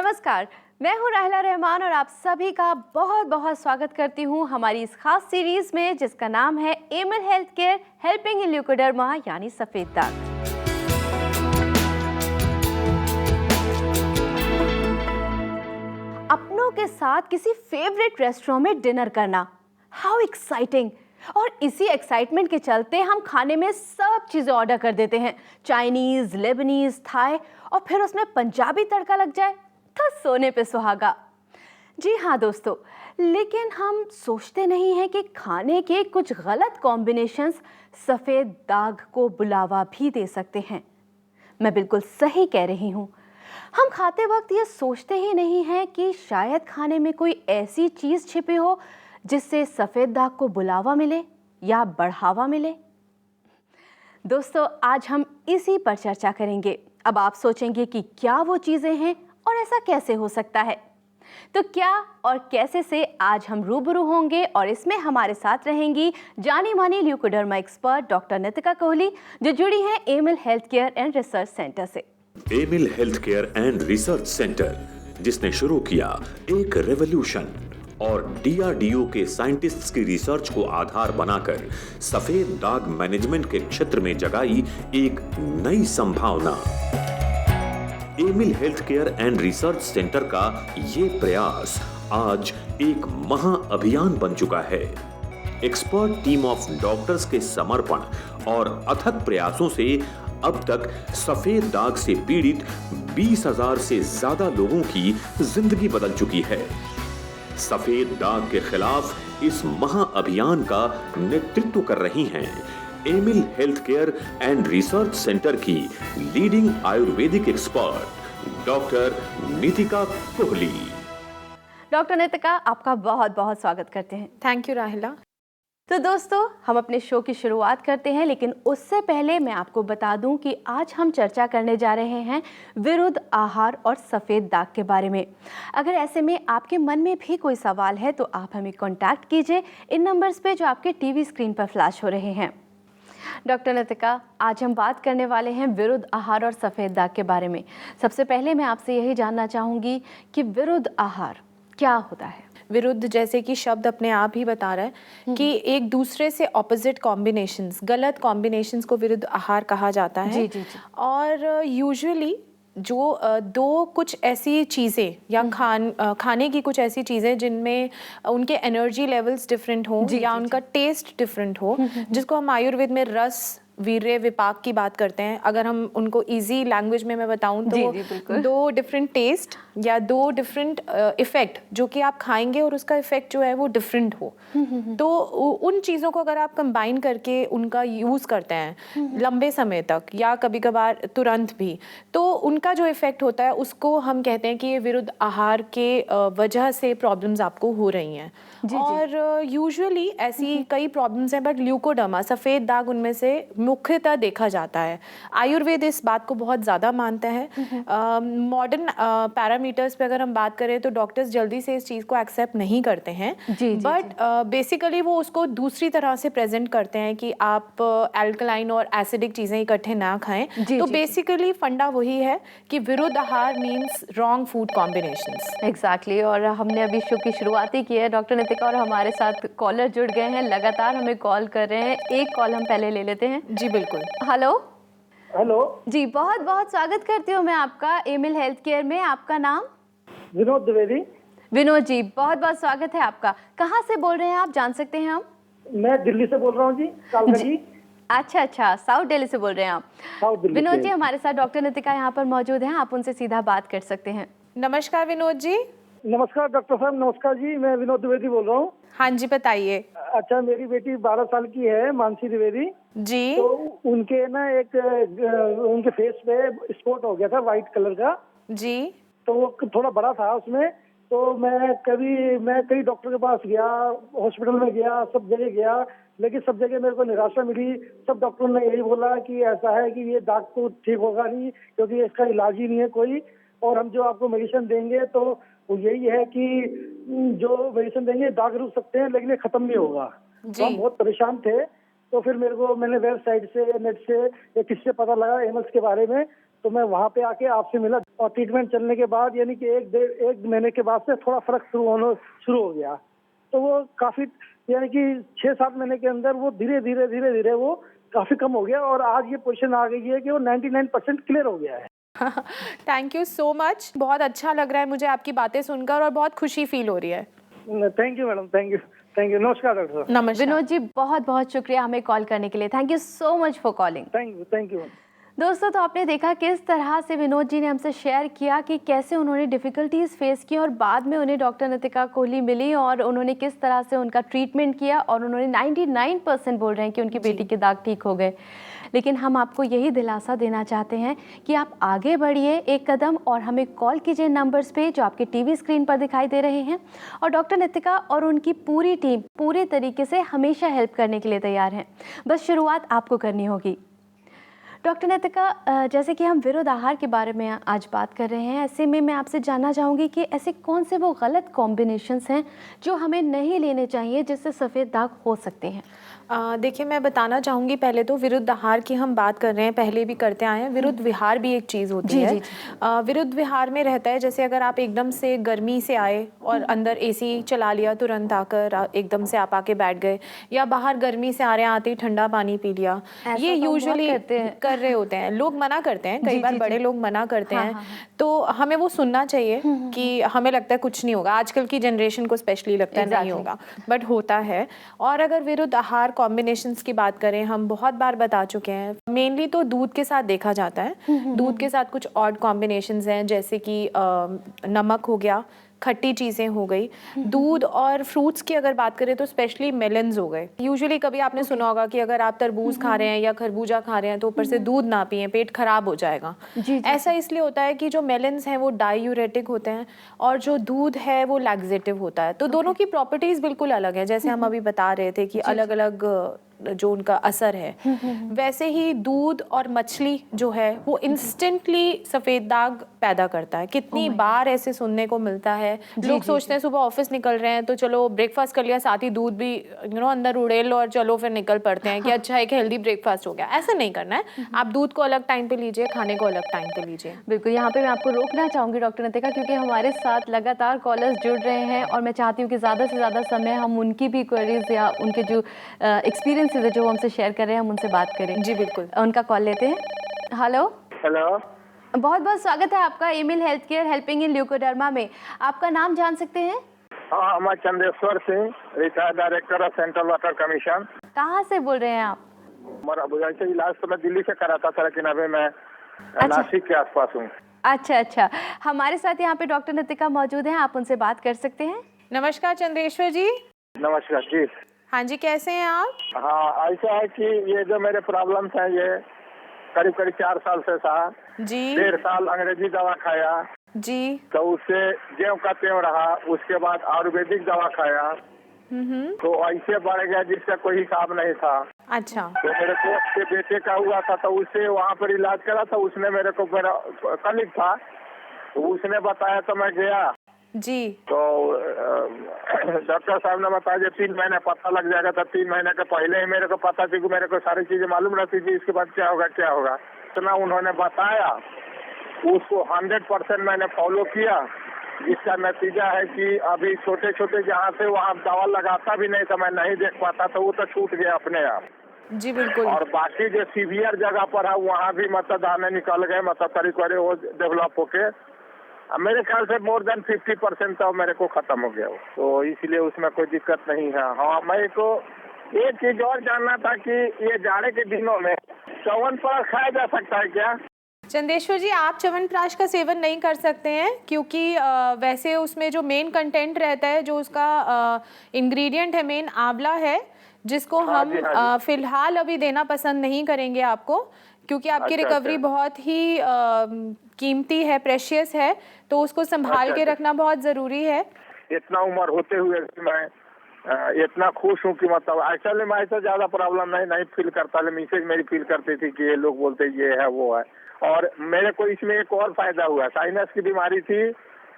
नमस्कार, मैं हूँ राहिला रहमान और आप सभी का बहुत बहुत स्वागत करती हूँ हमारी इस खास सीरीज में जिसका नाम है Amil health care helping in leucoderma यानी सफेद दाग। अपनों के साथ किसी फेवरेट रेस्टोरेंट में डिनर करना, हाउ एक्साइटिंग। और इसी एक्साइटमेंट के चलते हम खाने में सब चीज़ें ऑर्डर कर देते हैं, चाइनीज़, लेबनीज़, थाई, और फिर उसमें पंजाबी तड़का लग जाए तो सोने पे सुहागा। जी हाँ दोस्तों, लेकिन हम सोचते नहीं हैं कि खाने के कुछ गलत कॉम्बिनेशंस सफ़ेद दाग को बुलावा भी दे सकते हैं। मैं बिल्कुल सही कह रही हूँ। हम खाते वक्त ये सोचते ही नहीं हैं कि शायद खाने में कोई ऐसी चीज़ छिपी हो जिससे सफ़ेद दाग को बुलावा मिले या बढ़ावा मिले। दोस्तों, आज हम इसी पर चर्चा करेंगे। अब आप सोचेंगे कि क्या वो चीज़ें हैं और ऐसा कैसे हो सकता है। तो क्या और कैसे से आज हम रूबरू होंगे और इसमें हमारे साथ रहेंगी जानी मानी leucoderma expert doctor Nitika Kohli, जो जुड़ी हैं Amil health care and research centre से। Amil health care and research centre, जिसने शुरू किया एक रेवोल्यूशन और डीआरडीओ के साइंटिस्ट्स की रिसर्च को आधार बनाकर सफेद दाग मैनेजमेंट के क्षेत्र में जगाई एक नई संभावना। Amil health care and research centre का ये प्रयास आज एक महा अभियान बन चुका है। एक्सपर्ट टीम ऑफ डॉक्टर्स के समर्पण और अथक प्रयासों से अब तक सफेद दाग से पीड़ित 20,000 से ज्यादा लोगों की जिंदगी बदल चुकी है। सफेद दाग के खिलाफ इस महा अभियान का नेतृत्व कर रही हैं Amil health care and research centre की leading Ayurvedic expert doctor Nitika Kohli. Doctor Nitika, आपका बहुत बहुत स्वागत करते हैं। थैंक यू राहिला। तो दोस्तों, हम अपने शो की शुरुआत करते हैं, लेकिन उससे पहले मैं आपको बता दूं कि आज हम चर्चा करने जा रहे हैं विरुद्ध आहार और सफ़ेद दाग के बारे में। अगर ऐसे में आपके मन में भी कोई सवाल है तो आप हमें कांटेक्ट कीजिए इन नंबर्स पे जो आपके टीवी स्क्रीन पर फ्लैश हो रहे हैं। डॉक्टर नितिका, आज हम बात करने वाले हैं विरुद्ध आहार और सफ़ेद दाग के बारे में। सबसे पहले मैं आपसे यही जानना चाहूँगी कि विरुद्ध आहार क्या होता है। विरुद्ध, जैसे कि शब्द अपने आप ही बता रहा है कि एक दूसरे से ऑपोजिट कॉम्बिनेशंस, गलत कॉम्बिनेशंस को विरुद्ध आहार कहा जाता है। जी। और यूजुअली जो दो कुछ ऐसी चीज़ें या खाने की कुछ ऐसी चीज़ें जिनमें उनके एनर्जी लेवल्स डिफरेंट हो या उनका टेस्ट डिफरेंट हो, जिसको हम आयुर्वेद में रस, वीर्य, विपाक की बात करते हैं। अगर हम उनको इजी लैंग्वेज में मैं बताऊं तो दो डिफरेंट टेस्ट या दो डिफरेंट इफेक्ट जो कि आप खाएंगे और उसका इफेक्ट जो है वो डिफरेंट हो, तो उन चीज़ों को अगर आप कंबाइन करके उनका यूज़ करते हैं लंबे समय तक या कभी कभार तुरंत भी, तो उनका जो इफेक्ट होता है उसको हम कहते हैं कि ये विरुद्ध आहार के वजह से प्रॉब्लम्स आपको हो रही हैं। और यूजुअली ऐसी कई प्रॉब्लम्स हैं, बट ल्यूकोडर्मा, सफ़ेद दाग, उनमें से मुख्यतः देखा जाता है। आयुर्वेद इस बात को बहुत ज़्यादा मानता है। मॉडर्न पैरामीटर्स पे अगर हम बात करें तो डॉक्टर्स जल्दी से इस चीज़ को एक्सेप्ट नहीं करते हैं, बट बेसिकली वो उसको दूसरी तरह से प्रेजेंट करते हैं कि आप एल्कलाइन और एसिडिक चीज़ें इकट्ठे ना खाएं। तो बेसिकली फंडा वही है कि विरुद्ध आहार means wrong food combinations. Exactly. और हमने अभी शो की शुरुआत ही की है डॉक्टर नितिका, और हमारे साथ कॉलर जुड़ गए हैं, लगातार हमें कॉल कर रहे हैं। एक कॉल हम पहले ले लेते हैं। जी बिल्कुल। हेलो जी, बहुत बहुत स्वागत करती हूँ मैं आपका एमिल हेल्थ केयर में। आपका नाम? विनोद द्विवेदी। विनोद जी, बहुत बहुत स्वागत है आपका। कहाँ से बोल रहे हैं आप, जान सकते हैं हम? मैं दिल्ली से बोल रहा हूँ जी, कालका जी। अच्छा, साउथ दिल्ली से बोल रहे हैं आप। विनोद जी, हमारे साथ डॉक्टर नितिका यहाँ पर मौजूद हैं, आप उनसे सीधा बात कर सकते हैं। नमस्कार विनोद जी। नमस्कार डॉक्टर साहब, नमस्कार जी। मैं विनोद द्विवेदी बोल रहा हूँ। हाँ जी, बताइए। अच्छा, मेरी बेटी 12 साल की है, मानसी द्विवेदी जी। तो उनके ना उनके फेस पे स्पॉट हो गया था व्हाइट कलर का जी। तो वो थोड़ा बड़ा था उसमें। तो मैं कई डॉक्टर के पास गया, हॉस्पिटल में गया, सब जगह गया, लेकिन सब जगह मेरे को निराशा मिली। सब डॉक्टरों ने यही बोला कि ऐसा है कि ये दाग तो ठीक होगा नहीं, क्योंकि इसका इलाज ही नहीं है कोई, और हम जो आपको मेडिसिन देंगे तो वो यही है कि जो मेडिसिन देंगे दाग रुक सकते हैं लेकिन ये खत्म नहीं होगा। तो हम बहुत परेशान थे। तो फिर मैंने वेबसाइट से, नेट से या किसी से पता लगा एमएल्स के बारे में, तो मैं वहाँ पे आके आपसे मिला और ट्रीटमेंट चलने के बाद यानी कि एक महीने के बाद से थोड़ा फर्क शुरू हो गया। तो वो काफी यानी कि 6-7 महीने के अंदर वो धीरे धीरे वो काफी कम हो गया और आज ये पोजीशन आ गई है कि वो 99% क्लियर हो गया है। थैंक यू सो मच, बहुत अच्छा लग रहा है मुझे आपकी बातें सुनकर और बहुत खुशी फील हो रही है। Thank you madam, thank you. नमस्कार डॉक्टर साहब। नमस्कार विनोद जी, बहुत बहुत शुक्रिया हमें कॉल करने के लिए। Thank you so much for calling. Thank you. दोस्तों, तो आपने देखा किस तरह से विनोद जी ने हमसे शेयर किया कि कैसे उन्होंने डिफ़िकल्टीज़ फेस की और बाद में उन्हें डॉक्टर नितिका कोहली मिली और उन्होंने किस तरह से उनका ट्रीटमेंट किया और उन्होंने 99% बोल रहे हैं कि उनकी बेटी के दाग ठीक हो गए। लेकिन हम आपको यही दिलासा देना चाहते हैं कि आप आगे बढ़िए एक कदम और हमें कॉल कीजिए नंबर्स पे जो आपके टीवी स्क्रीन पर दिखाई दे रहे हैं। और डॉक्टर नितिका और उनकी पूरी टीम पूरे तरीके से हमेशा हेल्प करने के लिए तैयार हैं। बस शुरुआत आपको करनी होगी। डॉक्टर नितिका, जैसे कि हम विरुद्ध आहार के बारे में आज बात कर रहे हैं, ऐसे में मैं आपसे जानना चाहूँगी कि ऐसे कौन से वो गलत कॉम्बिनेशंस हैं जो हमें नहीं लेने चाहिए जिससे सफ़ेद दाग हो सकते हैं? देखिए, मैं बताना चाहूँगी पहले तो विरुद्ध आहार की हम बात कर रहे हैं, पहले भी करते आए हैं। विरुद्ध विहार भी एक चीज़ होती है। विरुद्ध विहार में रहता है जैसे अगर आप एकदम से गर्मी से आए और अंदर एसी चला लिया, तुरंत आकर एकदम से आप आके बैठ गए, या बाहर गर्मी से आ रहे हैं आते ही ठंडा पानी पी लिया। ये यूजुअली कर रहे होते हैं लोग, मना करते हैं, कई बार बड़े लोग मना करते हैं। तो हमें वो सुनना चाहिए कि हमें लगता है कुछ नहीं होगा, आजकल की जनरेशन को स्पेशली लगता है नहीं होगा, बट होता है। और अगर विरुद्ध आहार कॉम्बिनेशंस की बात करें, हम बहुत बार बता चुके हैं, मेनली तो दूध के साथ देखा जाता है। दूध के साथ कुछ ऑड कॉम्बिनेशंस हैं जैसे कि नमक हो गया, खट्टी चीज़ें हो गई। दूध और फ्रूट्स की अगर बात करें तो स्पेशली मेलन्स हो गए। यूजुअली कभी आपने सुना होगा कि अगर आप तरबूज खा रहे हैं या खरबूजा खा रहे हैं तो ऊपर से दूध ना पिए, पेट खराब हो जाएगा। ऐसा इसलिए होता है कि जो मेलन्स हैं वो डायूरेटिक होते हैं और जो दूध है वो लैक्सेटिव होता है। तो दोनों की प्रॉपर्टीज़ बिल्कुल अलग है। जैसे हम अभी बता रहे थे कि अलग अलग जो उनका असर है, वैसे ही दूध और मछली जो है वो इंस्टेंटली सफ़ेद दाग पैदा करता है। कितनी बार ऐसे सुनने को मिलता है, लोग सोचते हैं सुबह ऑफिस निकल रहे हैं तो चलो ब्रेकफास्ट कर लिया, साथ ही दूध भी अंदर उड़ेल लो और चलो फिर निकल पड़ते हैं कि अच्छा एक हेल्दी ब्रेकफास्ट हो गया। ऐसा नहीं करना है, आप दूध को अलग टाइम पे लीजिए, खाने को अलग टाइम पे लीजिए। बिल्कुल, यहाँ पे मैं आपको रोकना चाहूँगी डॉक्टर नितिका, क्योंकि हमारे साथ लगातार कॉलर्स जुड़ रहे हैं और मैं चाहती हूँ कि ज़्यादा से ज़्यादा समय हम उनकी भी क्वेरीज या उनके जो एक्सपीरियंस जो हमसे शेयर कर रहे हैं हम उनसे बात करें। जी बिल्कुल, उनका कॉल लेते हैं। हेलो, बहुत बहुत स्वागत है आपका Amil health care helping in leucoderma में। आपका नाम जान सकते हैं? हाँ, मैं Chandeshwar Singh, retired director of central water commission. कहाँ से बोल रहे हैं आप? वैसे इलाज तो मैं दिल्ली से कराता था, लेकिन अभी मैं नासिक के आसपास हूँ। अच्छा, हमारे साथ यहाँ पे डॉक्टर नितिका मौजूद हैं, आप उनसे बात कर सकते हैं। नमस्कार चंदेश्वर जी। नमस्कार जी। हाँ जी, कैसे हैं आप? हाँ, ऐसा है कि ये जो मेरे प्रॉब्लम्स हैं ये करीब 4 साल से था जी। 1.5 साल अंग्रेजी दवा खाया जी। तो उससे ज्यों का त्यों रहा। उसके बाद आयुर्वेदिक दवा खाया तो ऐसे बढ़ गया जिसका कोई हिसाब नहीं था। अच्छा। तो मेरे दोस्त के बेटे का हुआ था तो उससे वहाँ पर इलाज करा था। उसने मेरा कलीग था तो उसने बताया तो मैं गया जी। तो डॉक्टर साहब ने बताया 3 महीने पता लग जाएगा। तो 3 महीने के पहले ही मेरे को पता थी कि मेरे को सारी चीजें मालूम रहती थी इसके बाद क्या होगा। इतना उन्होंने बताया, उसको 100% मैंने फॉलो किया, जिसका नतीजा है कि अभी छोटे जहाँ से वहाँ दवा लगाता भी नहीं था, मैं नहीं देख पाता तो वो तो छूट गया अपने आप। जी बिल्कुल। और बाकी जो सीवियर जगह पर है वहाँ भी दाने निकल गए, तरीके वो डेवलप होके मेरे ख्याल से मोर देन 50% तो मेरे को खत्म हो गया। तो इसलिए उसमें कोई दिक्कत नहीं है। हाँ, मेरे को एक चीज और जानना था कि ये जाड़े के दिनों में च्यवनप्राश खाया जा सकता है क्या? चंदेश्वर जी, आप च्यवनप्राश का सेवन नहीं कर सकते हैं क्योंकि वैसे उसमें जो मेन कंटेंट रहता है, जो उसका इंग्रेडिएंट है मेन, आंवला है, जिसको हम फिलहाल अभी देना पसंद नहीं करेंगे आपको, क्योंकि आपकी रिकवरी बहुत ही कीमती है, प्रेशियस है, तो उसको संभाल के रखना बहुत ज़रूरी है। इतना उम्र होते हुए मैं इतना खुश हूँ कि एक्चुअली मैं ऐसा ज़्यादा प्रॉब्लम नहीं फील करता, मिसेज मेरी फील करती थी कि ये लोग बोलते ये है वो है। और मेरे को इसमें एक और फायदा हुआ, साइनस की बीमारी थी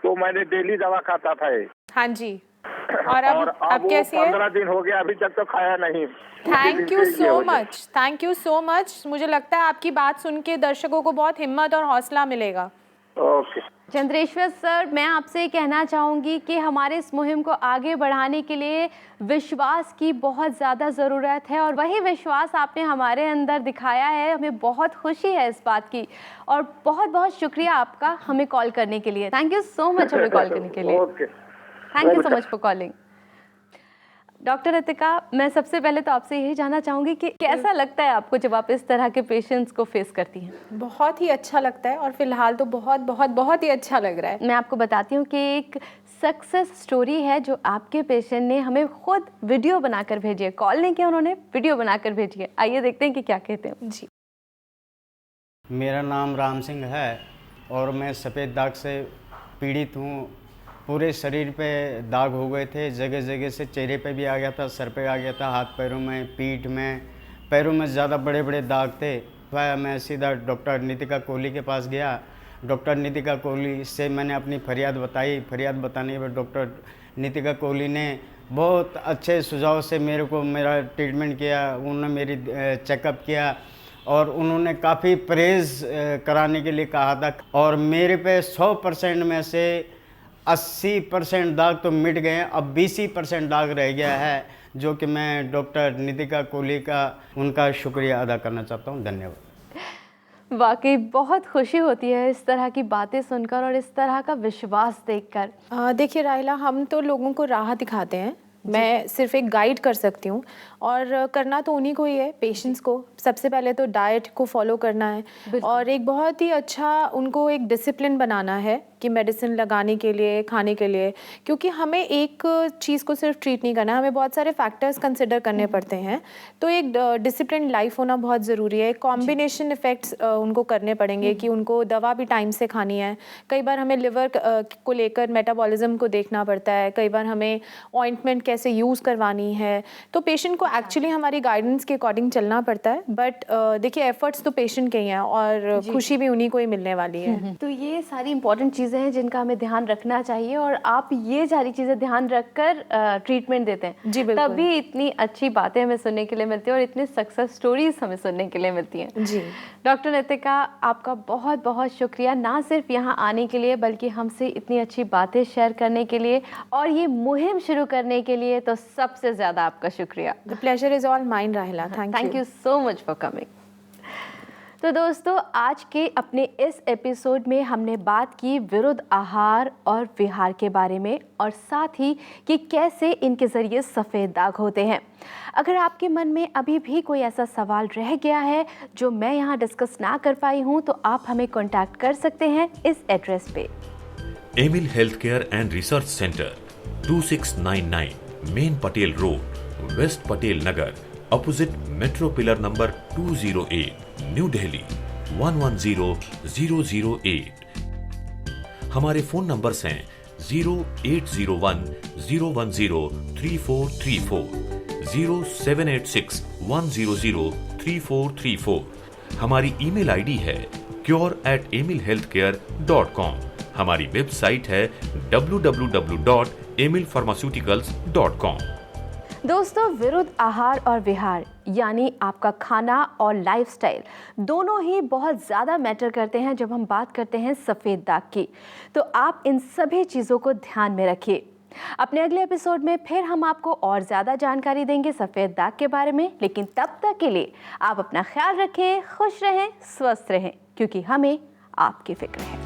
तो मैंने डेली दवा खाता था। हाँ जी। और अब वो कैसी है? 15 दिन हो गया, अभी तक तो खाया नहीं। Thank you so much, thank you so much. मुझे लगता है आपकी बात सुन के दर्शकों को बहुत हिम्मत और हौसला मिलेगा। ओके। चंद्रेश्वर सर, मैं आपसे कहना चाहूँगी कि हमारे इस मुहिम को आगे बढ़ाने के लिए विश्वास की बहुत ज़्यादा ज़रूरत है और वही विश्वास आपने हमारे अंदर दिखाया है। हमें बहुत खुशी है इस बात की और बहुत बहुत शुक्रिया आपका हमें कॉल करने के लिए। थैंक यू सो मच हमें कॉल करने के लिए। Okay, thank you so much for calling. Doctor Ritika, मैं सबसे पहले तो आपसे यही जानना चाहूँगी कि कैसा लगता है आपको जब आप इस तरह के पेशेंट्स को फेस करती हैं? बहुत ही अच्छा लगता है और फिलहाल तो बहुत बहुत बहुत ही अच्छा लग रहा है। मैं आपको बताती हूँ कि एक सक्सेस स्टोरी है जो आपके पेशेंट ने हमें खुद वीडियो बनाकर भेजी है। कॉल नहीं किया उन्होंने, वीडियो बनाकर भेजी है। आइए देखते हैं कि क्या कहते हैं। जी, मेरा नाम राम सिंह है और मैं सफ़ेद दाग से पीड़ित हूँ। पूरे शरीर पे दाग हो गए थे, जगह जगह से चेहरे पे भी आ गया था, सर पे आ गया था, हाथ पैरों में, पीठ में, पैरों में ज़्यादा बड़े बड़े दाग थे। मैं सीधा डॉक्टर नितिका कोहली के पास गया। डॉक्टर नितिका कोहली से मैंने अपनी फरियाद बताई। फरियाद बताने के बाद डॉक्टर नितिका कोहली ने बहुत अच्छे सुझाव से मेरा ट्रीटमेंट किया। उन्होंने मेरी चेकअप किया और उन्होंने काफ़ी परहेज़ कराने के लिए कहा था और मेरे पे 100% में से 80% दाग तो मिट गए हैं। अब 20% दाग रह गया है, जो कि मैं डॉक्टर नितिका कोहली का उनका शुक्रिया अदा करना चाहता हूँ। धन्यवाद। वाकई बहुत खुशी होती है इस तरह की बातें सुनकर और इस तरह का विश्वास देखकर। देखिए राहिला, हम तो लोगों को राह दिखाते हैं, मैं सिर्फ एक गाइड कर सकती हूँ और करना तो उन्हीं को ही है, पेशेंट्स को। सबसे पहले तो डाइट को फॉलो करना है और एक बहुत ही अच्छा उनको एक डिसिप्लिन बनाना है कि मेडिसिन लगाने के लिए, खाने के लिए, क्योंकि हमें एक चीज़ को सिर्फ ट्रीट नहीं करना, हमें बहुत सारे फैक्टर्स कंसिडर करने पड़ते हैं। तो एक डिसिप्लिन लाइफ होना बहुत ज़रूरी है। कॉम्बिनेशन इफ़ेक्ट्स उनको करने पड़ेंगे कि उनको दवा भी टाइम से खानी है। कई बार हमें लिवर को लेकर मेटाबॉलिज्म को देखना पड़ता है, कई बार हमें ऑइंटमेंट कैसे यूज़ करवानी है। तो पेशेंट को एक्चुअली हमारी गाइडेंस के अकॉर्डिंग चलना पड़ता है। बट देखिए, एफर्ट्स तो पेशेंट के ही हैं और खुशी भी उन्हीं को ही मिलने वाली है। तो ये सारी इंपॉर्टेंट चीज़ें हैं जिनका हमें ध्यान रखना चाहिए और आप ये सारी चीज़ें ध्यान रखकर ट्रीटमेंट देते हैं। जी बिल्कुल। तभी इतनी अच्छी बातें हमें सुनने के लिए मिलती है और इतनी सक्सेस स्टोरीज हमें सुनने के लिए मिलती हैं। जी डॉक्टर नितिका, आपका बहुत बहुत शुक्रिया, ना सिर्फ यहाँ आने के लिए बल्कि हमसे इतनी अच्छी बातें शेयर करने के लिए और ये मुहिम शुरू करने के लिए तो सबसे ज़्यादा आपका शुक्रिया। The pleasure is all mine Rahila. Thank you so much for coming. तो दोस्तों, आज के अपने इस एपिसोड में हमने बात की विरुद्ध आहार और विहार के बारे में और साथ ही कि कैसे इनके ज़रिए सफ़ेद दाग होते हैं। अगर आपके मन में अभी भी कोई ऐसा सवाल रह गया है जो मैं यहाँ डिस्कस ना कर पाई हूँ तो आप हमें कॉन्टैक्ट कर सकते हैं इस एड्रेस पे। Amil health care and research centre, 2699 main Patel road, west Patel Nagar, opposite metro pillar number 208, new Delhi 110008। हमारे फोन नंबर्स हैं 0801 010 3434, 0786 100 3434। हमारी ईमेल आईडी है cure@emilhealthcare.com। हमारी वेबसाइट है www.emilpharmaceuticals.com। दोस्तों, विरुद्ध आहार और विहार यानी आपका खाना और लाइफस्टाइल दोनों ही बहुत ज़्यादा मैटर करते हैं जब हम बात करते हैं सफ़ेद दाग की। तो आप इन सभी चीज़ों को ध्यान में रखिए। अपने अगले एपिसोड में फिर हम आपको और ज़्यादा जानकारी देंगे सफ़ेद दाग के बारे में, लेकिन तब तक के लिए आप अपना ख्याल रखें, खुश रहें, स्वस्थ रहें, क्योंकि हमें आपकी फिक्र है।